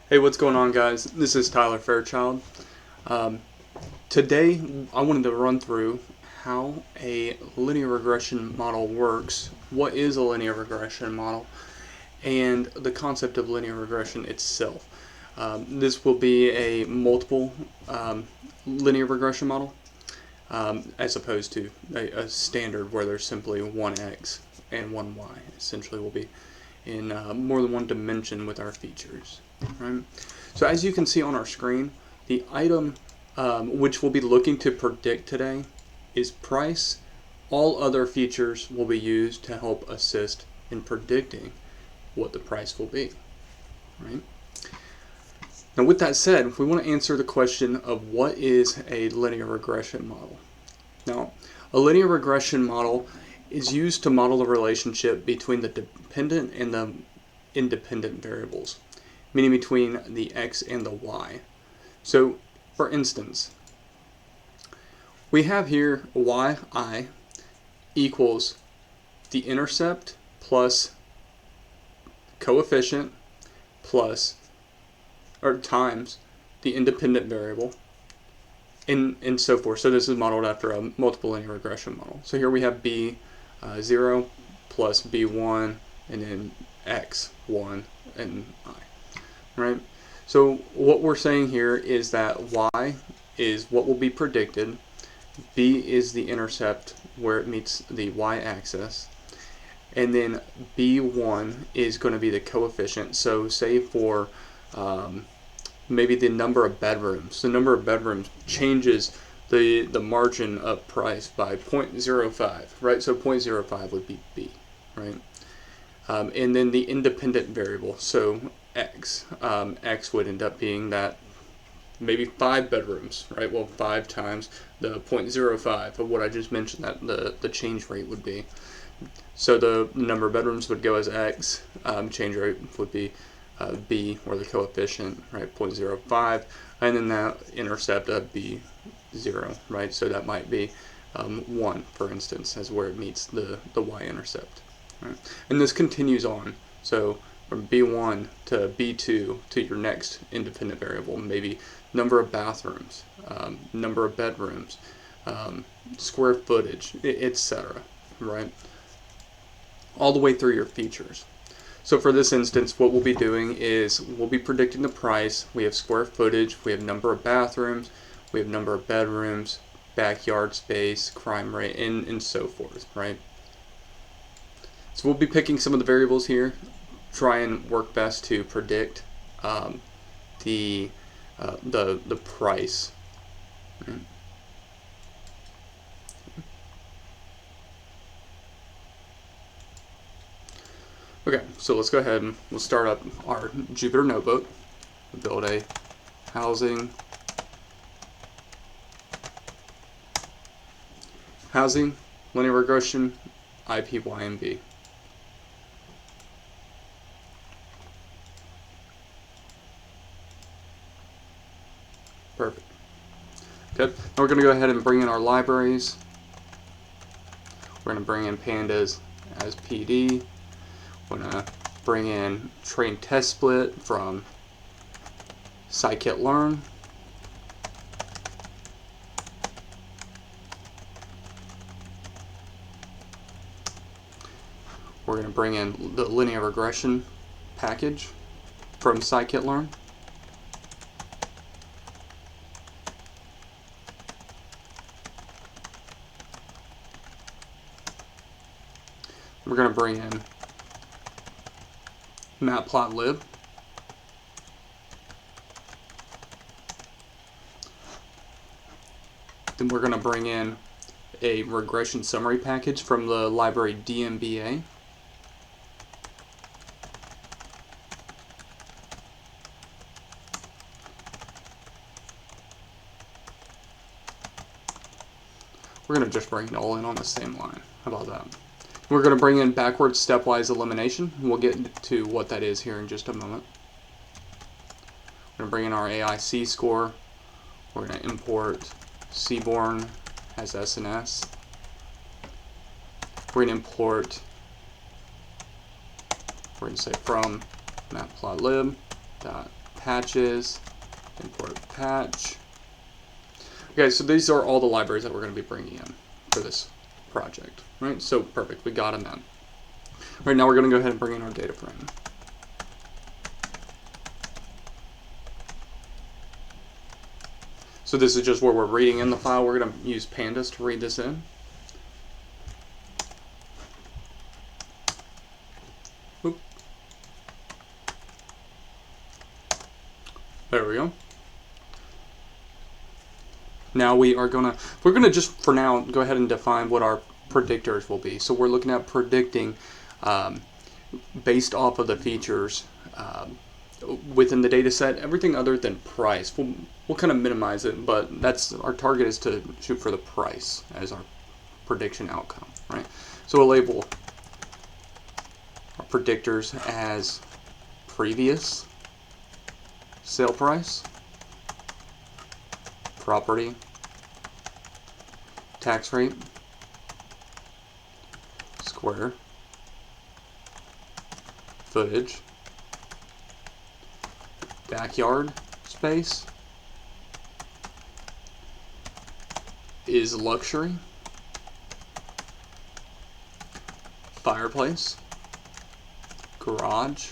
Hey, what's going on, guys? This is Tyler Fairchild. Today, I wanted to run through how a linear regression model works, what is a linear regression model, and the concept of linear regression itself. This will be a multiple linear regression model, as opposed to a standard where there's simply one x and one y. Essentially, will be in more than one dimension with our features. Right? So as you can see on our screen, the item which we'll be looking to predict today is price. All other features will be used to help assist in predicting what the price will be. Right? Now with that said, we want to answer the question of what is a linear regression model. Now, a linear regression model is used to model the relationship between the dependent and the independent variables, meaning between the x and the y. So, for instance, we have here yi equals the intercept plus coefficient plus, or times, the independent variable, and so forth. So this is modeled after a multiple linear regression model. So here we have b0 plus b1 and then x1 and I. Right? So what we're saying here is that y is what will be predicted, b is the intercept where it meets the y-axis, and then b1 is going to be the coefficient. So say for maybe the number of bedrooms. The number of bedrooms changes the margin of price by 0.05, right? So 0.05 would be b, right? And then the independent variable, so x. X would end up being that maybe 5 bedrooms, right? Well, 5 times the 0.05 of what I just mentioned that the change rate would be. So the number of bedrooms would go as x, change rate would be b, or the coefficient, right, 0.05, and then that intercept of b0, right? So that might be 1, for instance, as where it meets the y-intercept. Right? And this continues on. So from b1 to b2 to your next independent variable, maybe number of bathrooms, number of bedrooms, square footage, etc. Right? All the way through your features. So for this instance, what we'll be doing is we'll be predicting the price. We have square footage, we have number of bathrooms, we have number of bedrooms, backyard space, crime rate, and so forth, right? So we'll be picking some of the variables here, try and work best to predict the price. Right? Okay, so let's go ahead and we'll start up our Jupyter notebook. We'll build a housing linear regression IP, Y, and B. Perfect. Okay, now we're going to go ahead and bring in our libraries. We're going to bring in pandas as PD. We're going to bring in train test split from scikit-learn. We're going to bring in the linear regression package from scikit-learn. We're going to bring in matplotlib. Then we're going to bring in a regression summary package from the library DMBA. We're going to just bring it all in on the same line. How about that? We're going to bring in backwards stepwise elimination. We'll get to what that is here in just a moment. We're going to bring in our AIC score. We're going to import Seaborn as SNS. We're going to import, we're going to say from matplotlib dot patches, import patch. Okay, so these are all the libraries that we're going to be bringing in for this project, right? So perfect, we got them in. Right now we're going to go ahead and bring in our data frame. So this is just where we're reading in the file. We're going to use pandas to read this in. Oop. There we go. Now we're gonna just for now go ahead and define what our predictors will be. So we're looking at predicting based off of the features within the data set, everything other than price. We'll kind of minimize it, but that's our target is to shoot for the price as our prediction outcome, right? So we'll label our predictors as previous sale price, property tax rate, square footage, backyard space is luxury, fireplace, garage,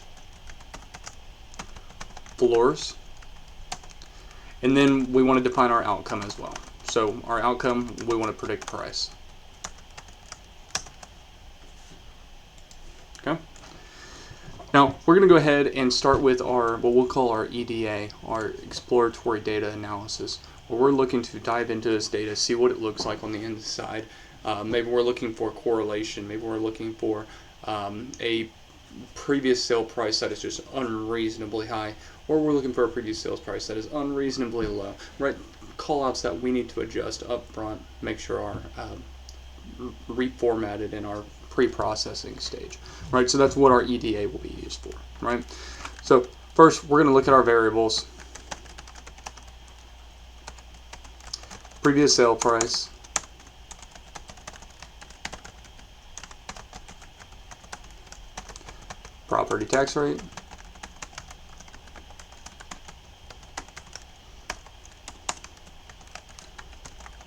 floors, and then we want to define our outcome as well. So our outcome, we want to predict price. Okay. Now we're going to go ahead and start with our what we'll call our EDA, our exploratory data analysis, where we're looking to dive into this data, see what it looks like on the inside. Maybe we're looking for correlation. Maybe we're looking for a previous sale price that is just unreasonably high, or we're looking for a previous sales price that is unreasonably low, right? Callouts that we need to adjust up front, make sure are reformatted in our pre-processing stage, right? So that's what our EDA will be used for, right? So first, we're going to look at our variables. Previous sale price, property tax rate,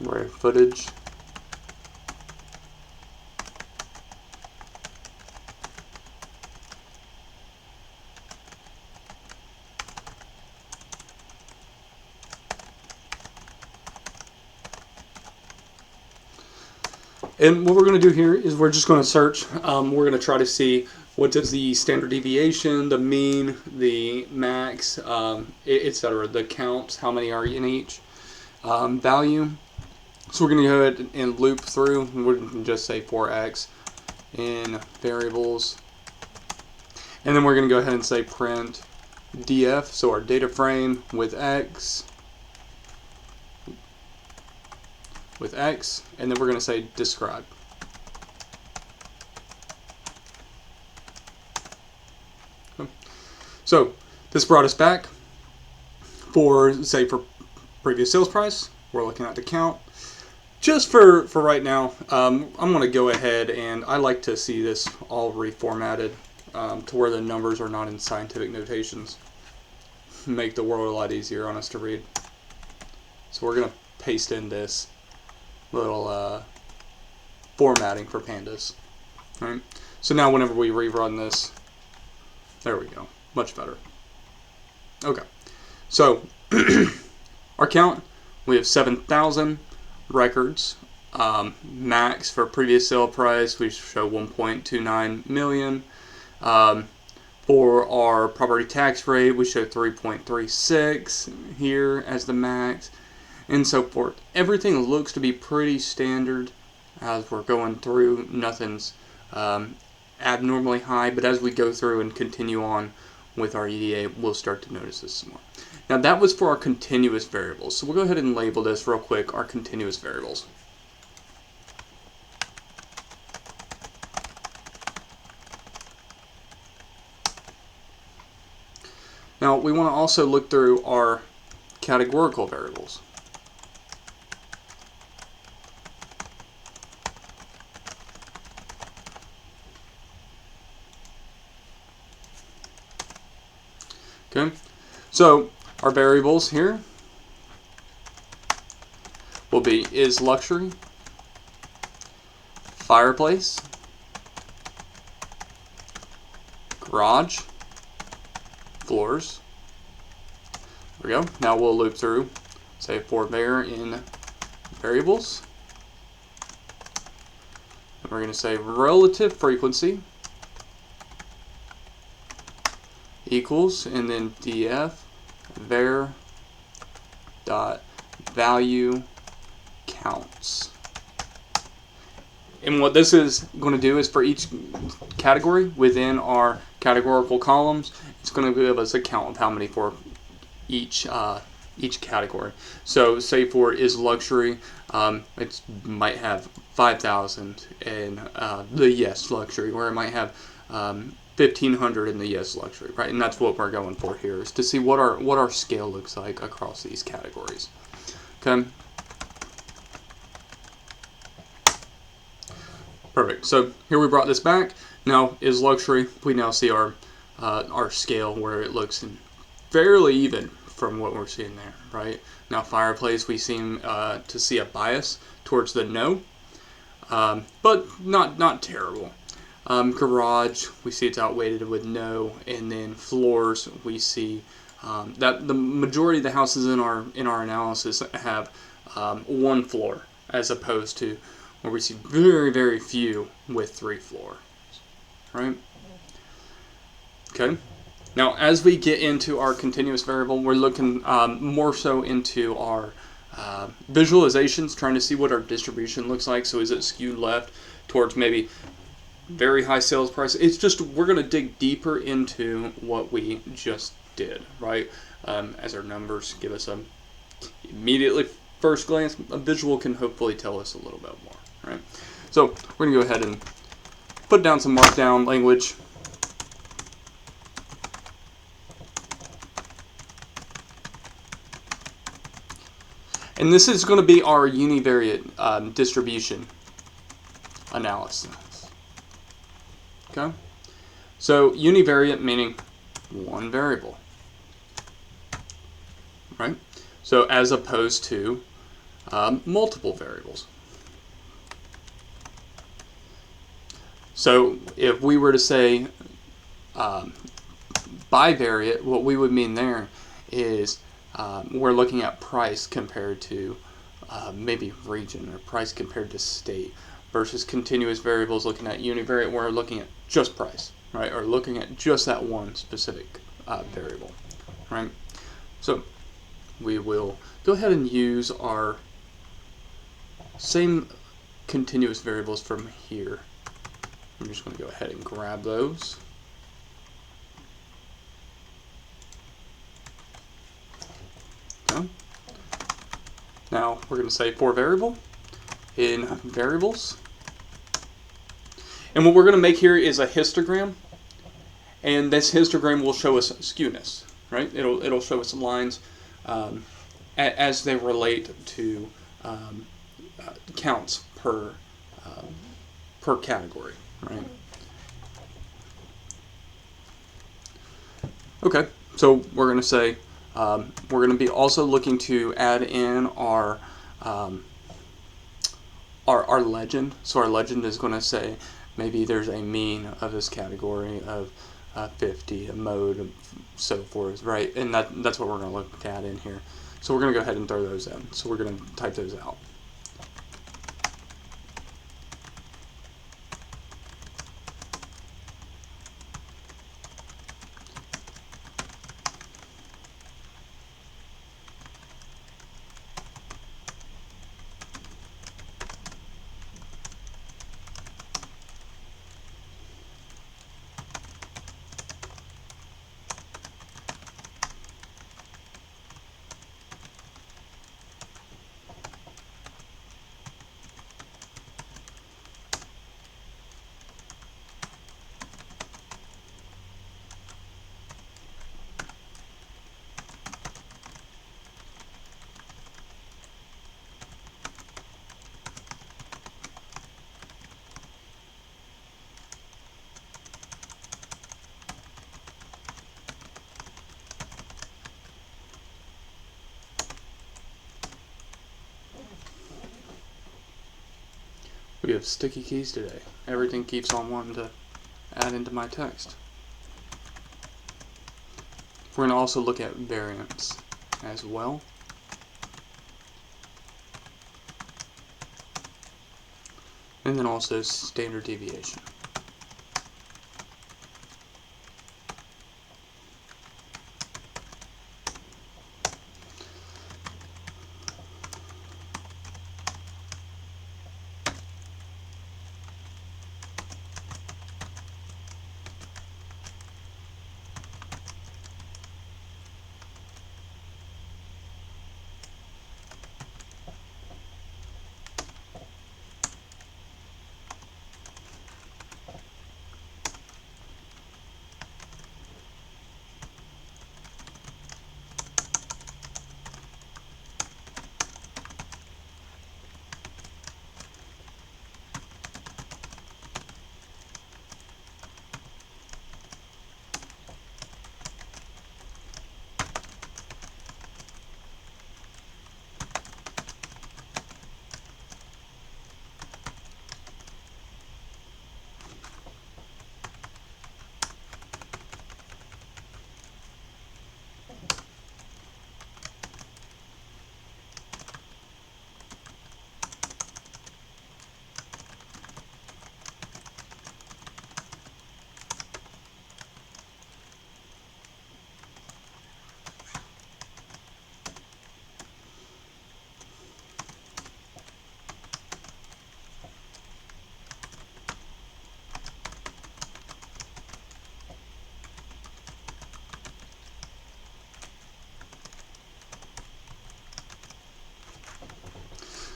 square footage, and what we're going to do here is we're just going to search. We're going to try to see what does the standard deviation, the mean, the max, etc., the counts, how many are in each value. So we're going to go ahead and loop through. We're going to just say for x in variables. And then we're going to go ahead and say print df, so our data frame with x, and then we're going to say describe. Okay. So this brought us back for, say, for previous sales price. We're looking at the count. Just for right now, I'm going to go ahead and I like to see this all reformatted to where the numbers are not in scientific notations. Make the world a lot easier on us to read. So we're going to paste in this little formatting for pandas. Right? So now whenever we rerun this, there we go. Much better. Okay. So our count, we have 7,000 records. Max for previous sale price, we show 1.29 million. For our property tax rate, we show 3.36 here as the max, and so forth. Everything looks to be pretty standard as we're going through. Nothing's abnormally high, but as we go through and continue on with our EDA, we'll start to notice this some more. Now that was for our continuous variables. So we'll go ahead and label this real quick, our continuous variables. Now we want to also look through our categorical variables. Okay, So our variables here will be is luxury, fireplace, garage, floors. There we go. Now we'll loop through, say for var in variables. And we're going to say relative frequency equals, and then df var dot value counts. And what this is going to do is for each category within our categorical columns, it's going to give us a count of how many for each category. So say for is luxury, it might have 5,000 in the yes luxury, or it might have 1,500 in the yes luxury, right? And that's what we're going for here, is to see what our scale looks like across these categories. Okay. Perfect. So here we brought this back. Now is luxury. We now see our scale where it looks fairly even from what we're seeing there, right? Now fireplace, we seem to see a bias towards the no, but not terrible. Garage, we see it's outweighted with no, and then floors, we see that the majority of the houses in our analysis have one floor, as opposed to where we see very few with 3 floors, right? Okay. Now, as we get into our continuous variable, we're looking more so into our visualizations, trying to see what our distribution looks like. So is it skewed left towards maybe very high sales price? It's just, we're going to dig deeper into what we just did, right? As our numbers give us immediately first glance, a visual can hopefully tell us a little bit more, right? So we're going to go ahead and put down some markdown language. And this is going to be our univariate distribution analysis. Okay? So univariate meaning one variable, right? So as opposed to multiple variables. So if we were to say bivariate, what we would mean there is we're looking at price compared to maybe region, or price compared to state, versus continuous variables looking at univariate, where we're looking at just price, right? Or looking at just that one specific variable, right? So we will go ahead and use our same continuous variables from here. I'm just going to go ahead and grab those. Okay. Now we're going to say for variable in variables. And what we're going to make here is a histogram. And this histogram will show us skewness, right? It'll show us some lines as they relate to counts per category, right? Okay, so we're going to say we're going to be also looking to add in our legend. So our legend is going to say maybe there's a mean of this category of 50, a mode, and so forth, right? And that's what we're going to look at in here. So we're going to go ahead and throw those in. So we're going to type those out. We have sticky keys today. Everything keeps on wanting to add into my text. We're going to also look at variance as well. And then also standard deviation.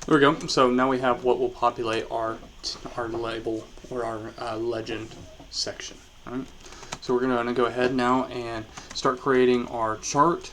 There we go. So now we have what will populate our label or our legend section. All right. So we're going to go ahead now and start creating our chart.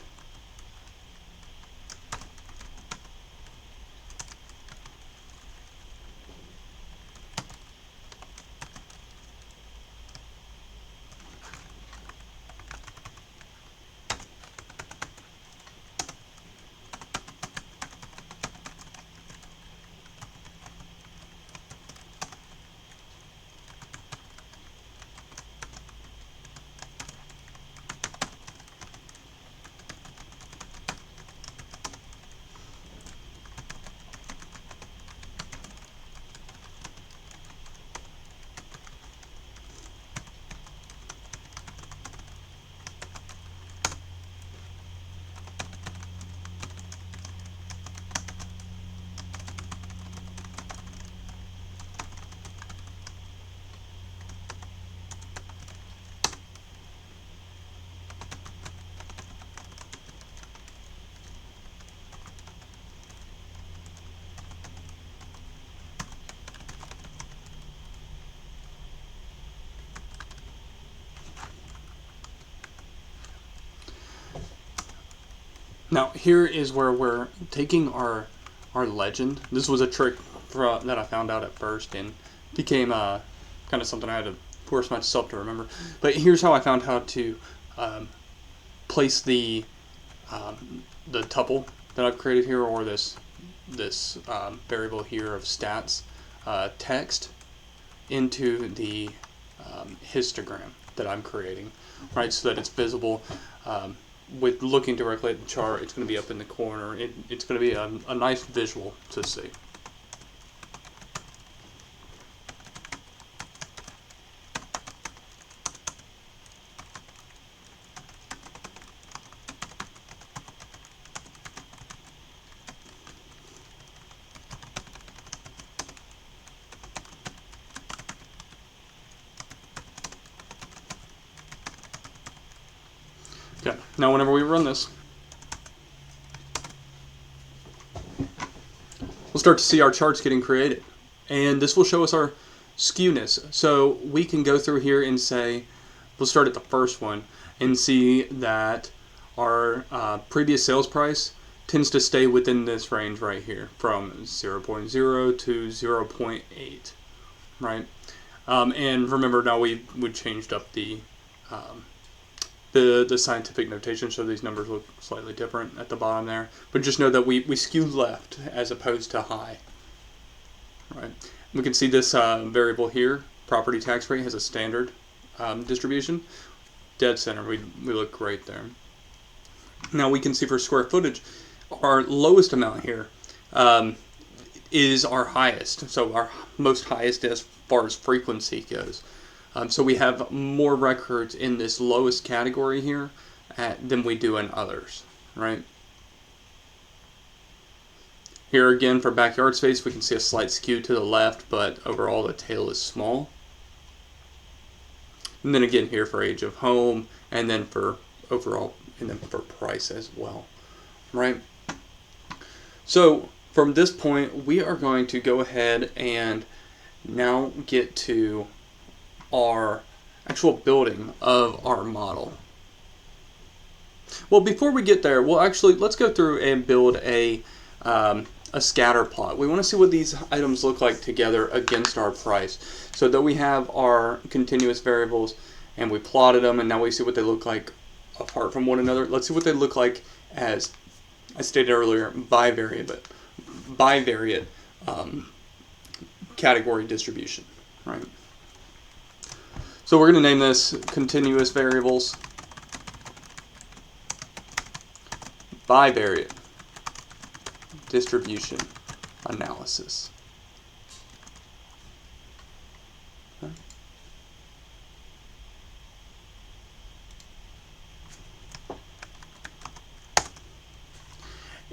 Now here is where we're taking our legend. This was a trick that I found out at first and became kind of something I had to force myself to remember. But here's how I found how to place the tuple that I've created here, or this variable here of stats text into the histogram that I'm creating, right? So that it's visible. With looking directly at the chart, it's going to be up in the corner. It's going to be a nice visual to see. Okay, now whenever we run this, we'll start to see our charts getting created. And this will show us our skewness. So we can go through here and say, we'll start at the first one and see that our previous sales price tends to stay within this range right here from 0.0 to 0.8, right? And remember, now we changed up the scientific notation, so these numbers look slightly different at the bottom there. But just know that we skew left as opposed to high, right? We can see this variable here, property tax rate, has a standard distribution. Dead center, we look great there. Now we can see for square footage, our lowest amount here is our highest. So our most highest as far as frequency goes. So we have more records in this lowest category here than we do in others, right? Here again for backyard space, we can see a slight skew to the left, but overall the tail is small. And then again here for age of home, and then for overall, and then for price as well, right? So from this point, we are going to go ahead and now get to our actual building of our model. Well, before we get there, let's go through and build a scatter plot. We want to see what these items look like together against our price. So that we have our continuous variables and we plotted them, and now we see what they look like apart from one another. Let's see what they look like as I stated earlier, bivariate category distribution, right? So we're going to name this continuous variables bivariate distribution analysis. Okay.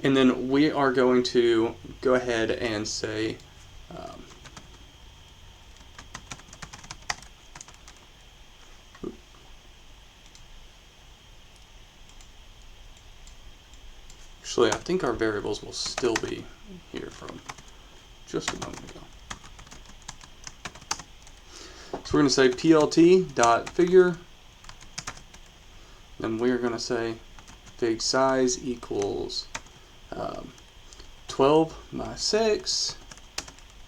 And then we are going to go ahead and say actually, I think our variables will still be here from just a moment ago. So we're going to say plt.figure, then we're going to say fig size equals 12 by 6,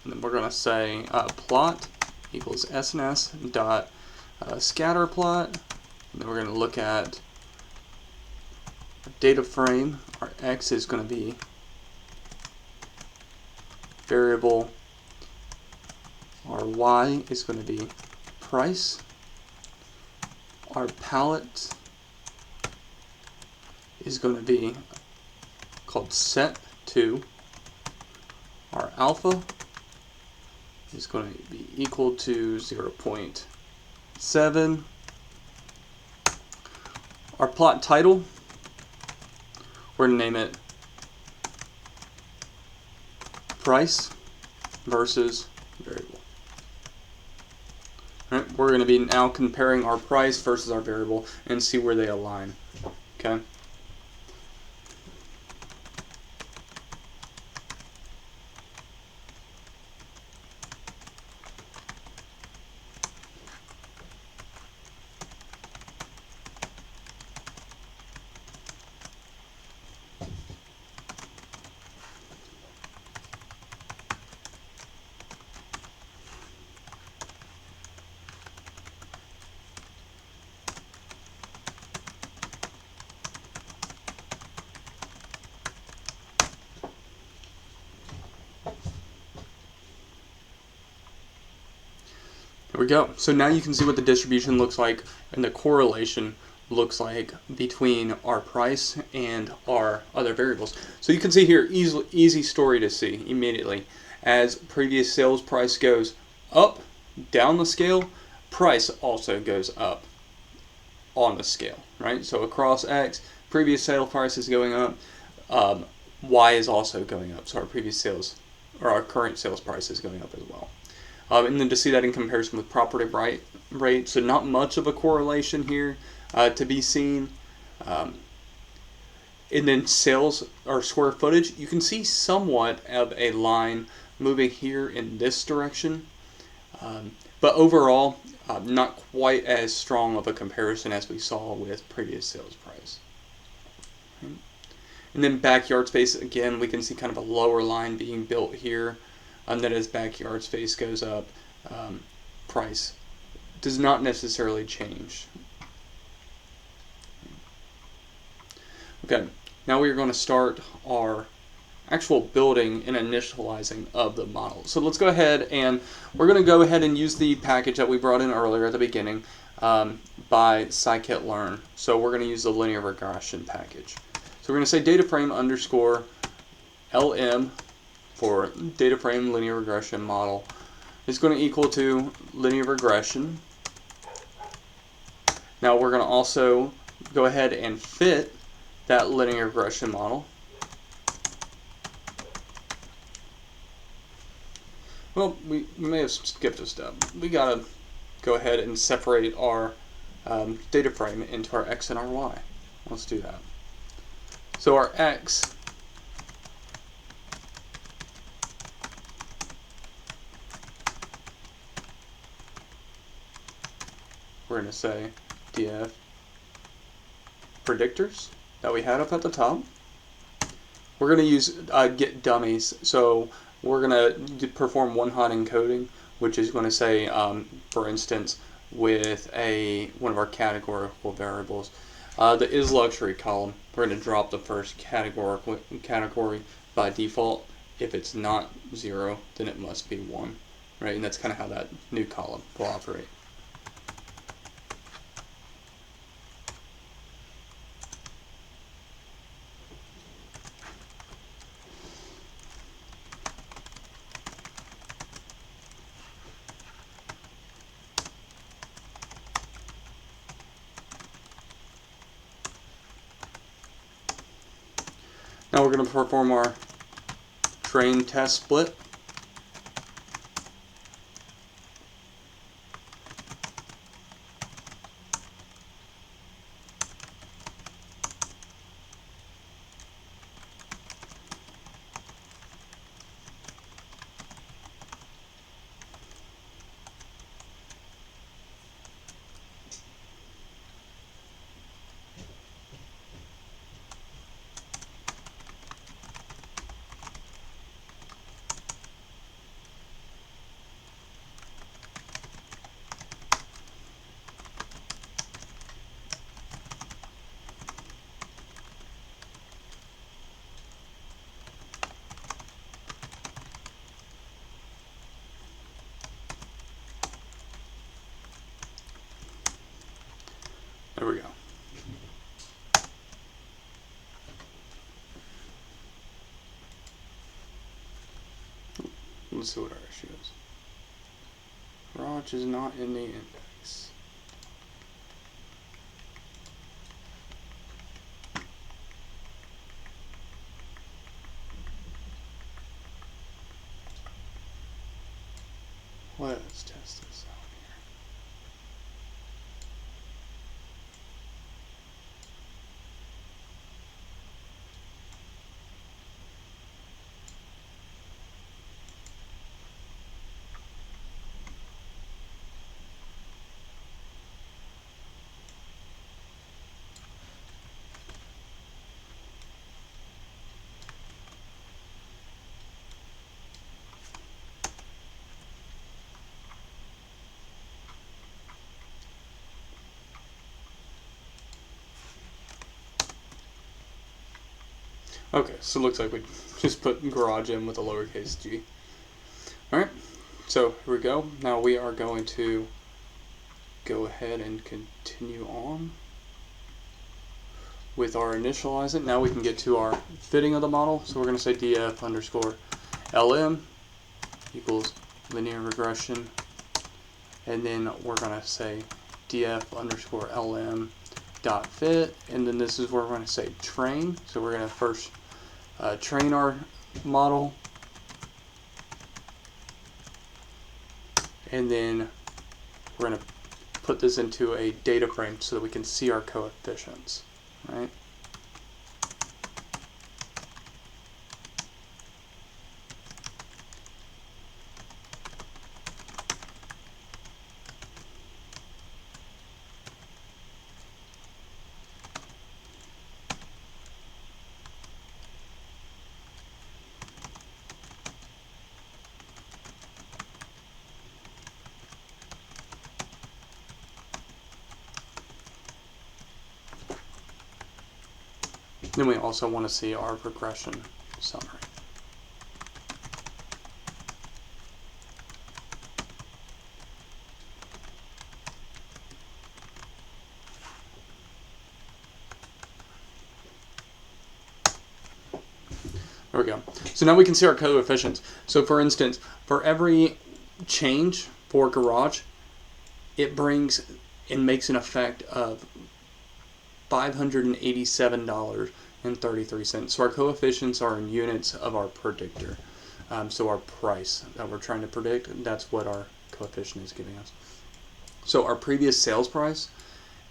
and then we're going to say plot equals SNS dot scatter plot, and then we're going to look at data frame. Our X is going to be variable, our Y is going to be price, our palette is going to be called set to, our alpha is going to be equal to 0.7, our plot title, we're going to name it price versus variable. All right, we're going to be now comparing our price versus our variable and see where they align. Okay. There we go. So now you can see what the distribution looks like and the correlation looks like between our price and our other variables. So you can see here, easy story to see immediately. As previous sales price goes up, down the scale, price also goes up on the scale, right? So across X, previous sale price is going up, Y is also going up. So our previous sales, or our current sales price is going up as well. And then to see that in comparison with property rate, so not much of a correlation here to be seen. And then sales or square footage, you can see somewhat of a line moving here in this direction. But overall, not quite as strong of a comparison as we saw with previous sales price. Okay. And then backyard space, again, we can see kind of a lower line being built here. And then as backyard space goes up, price does not necessarily change. Okay, now we are going to start our actual building and initializing of the model. So let's go ahead and we're going to go ahead and use the package that we brought in earlier at the beginning by scikit-learn. So we're going to use the linear regression package. So we're going to say data frame underscore LM for data frame linear regression model is going to equal to linear regression. Now we're going to also go ahead and fit that linear regression model. Well, we may have skipped a step. We got to go ahead and separate our data frame into our X and our Y. Let's do that. So our X we're going to say df predictors that we had up at the top. We're going to use get dummies, so we're going to perform one-hot encoding, which is going to say, for instance, with one of our categorical variables, the is luxury column, we're going to drop the first category by default. If it's not 0, then it must be 1, right? And that's kind of how that new column will operate. Now we're going to perform our train test split. There we go. Let's see what our issue is. Garage is not in the index. Let's test this out here. Okay, so it looks like we just put garage in with a lowercase g. Alright, so here we go. Now we are going to go ahead and continue on with our initializing. Now we can get to our fitting of the model. So we're going to say df underscore lm equals linear regression. And then we're going to say df underscore lm dot fit. And then this is where we're going to say train. So we're going to first train our model, and then we're going to put this into a data frame so that we can see our coefficients, right? Then we also want to see our regression summary. There we go. So now we can see our coefficients. So for instance, for every change for garage, it brings and makes an effect of $587.33. So our coefficients are in units of our predictor. So our price that we're trying to predict, that's what our coefficient is giving us. So our previous sales price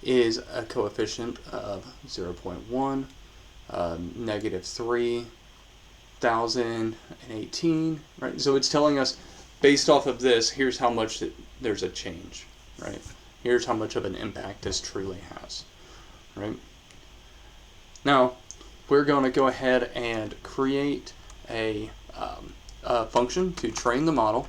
is a coefficient of 0.1, negative 3,018, right? So it's telling us, based off of this, here's how much there's a change, right? Here's how much of an impact this truly has, right? Now, we're going to go ahead and create a function to train the model.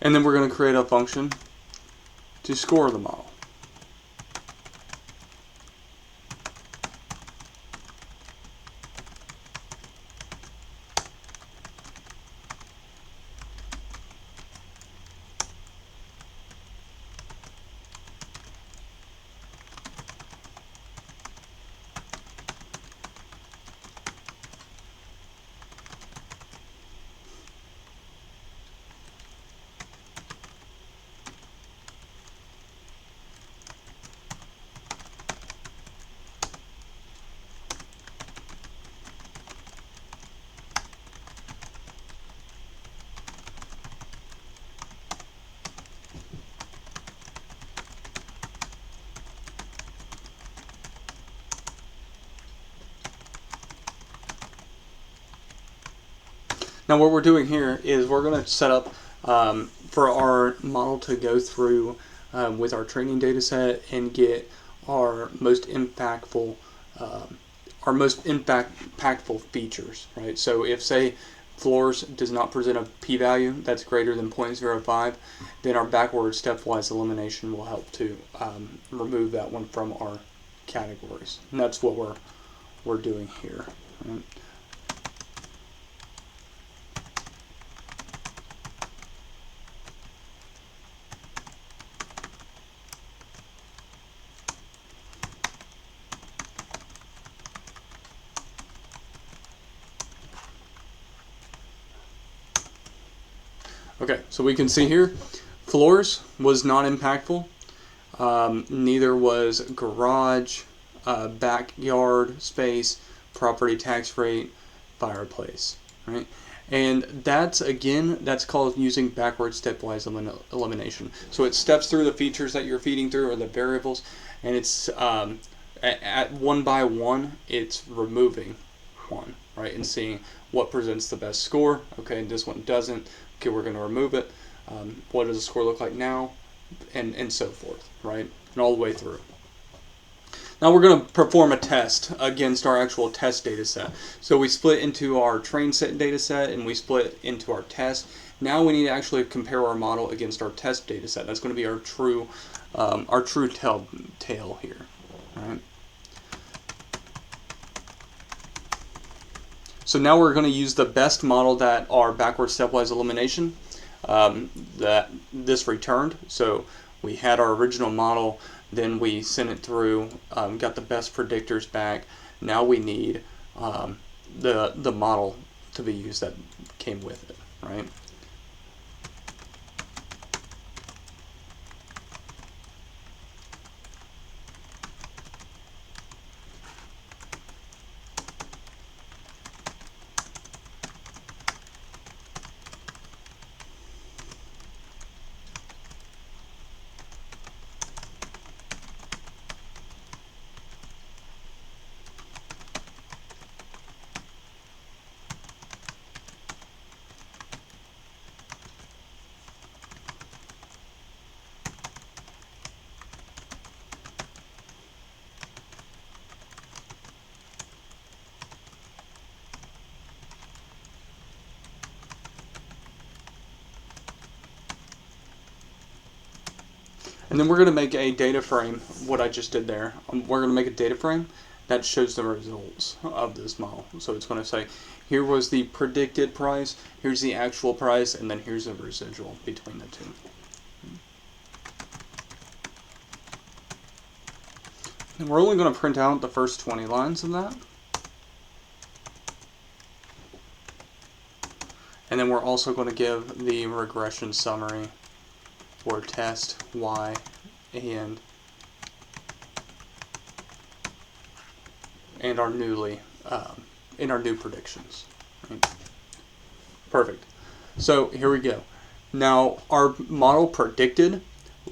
And then we're going to create a function to score the model. Now what we're doing here is we're going to set up for our model to go through with our training data set and get our most impactful features, right? So if, say, floors does not present a p-value that's greater than 0.05, then our backward stepwise elimination will help to remove that one from our categories. And that's what we're doing here, right? Okay, so we can see here, floors was not impactful. Neither was garage, backyard space, property tax rate, fireplace, right? And that's called using backward stepwise elimination. So it steps through the features that you're feeding through or the variables, and it's at one by one, it's removing one, right? And seeing what presents the best score. Okay, this one doesn't. Okay, we're going to remove it. What does the score look like now? And so forth, right? And all the way through. Now we're going to perform a test against our actual test data set. So we split into our train set data set and we split into our test. Now we need to actually compare our model against our test data set. That's going to be our true tail here, right? So now we're going to use the best model that our backward stepwise elimination that this returned. So we had our original model, then we sent it through, got the best predictors back. Now we need the model to be used that came with it, right? And then we're going to make a data frame, what I just did there. We're going to make a data frame that shows the results of this model. So it's going to say, here was the predicted price, here's the actual price, and then here's the residual between the two. And we're only going to print out the first 20 lines of that. And then we're also going to give the regression summary for test Y and our new predictions. Right? Perfect. So here we go. Now our model predicted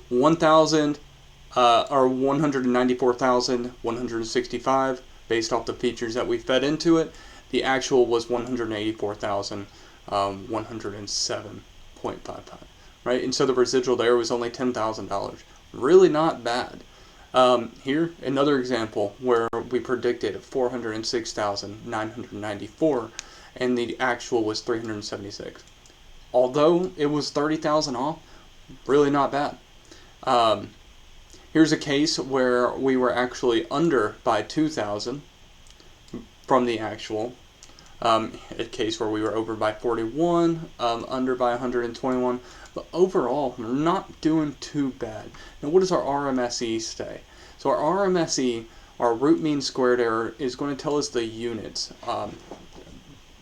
194,165 based off the features that we fed into it. The actual was 184,107.55. Right, and so the residual there was only $10,000. Really not bad. Here, another example where we predicted 406,994, and the actual was 376. Although it was 30,000 off, really not bad. Here's a case where we were actually under by 2,000 from the actual. A case where we were over by 41, under by 121, but overall, we're not doing too bad. Now, what does our RMSE say? So our RMSE, our root mean squared error, is going to tell us the units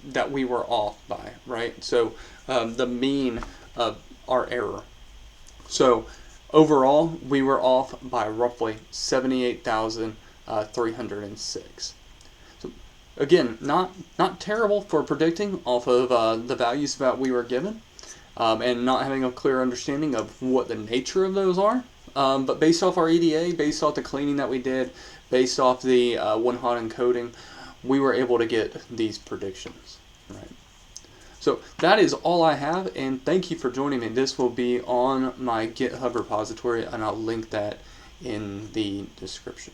that we were off by, right? So the mean of our error. So overall, we were off by roughly 78,306. Again, not terrible for predicting off of the values that we were given, and not having a clear understanding of what the nature of those are. But based off our EDA, based off the cleaning that we did, based off the one-hot encoding, we were able to get these predictions. Right. So that is all I have, and thank you for joining me. This will be on my GitHub repository, and I'll link that in the description.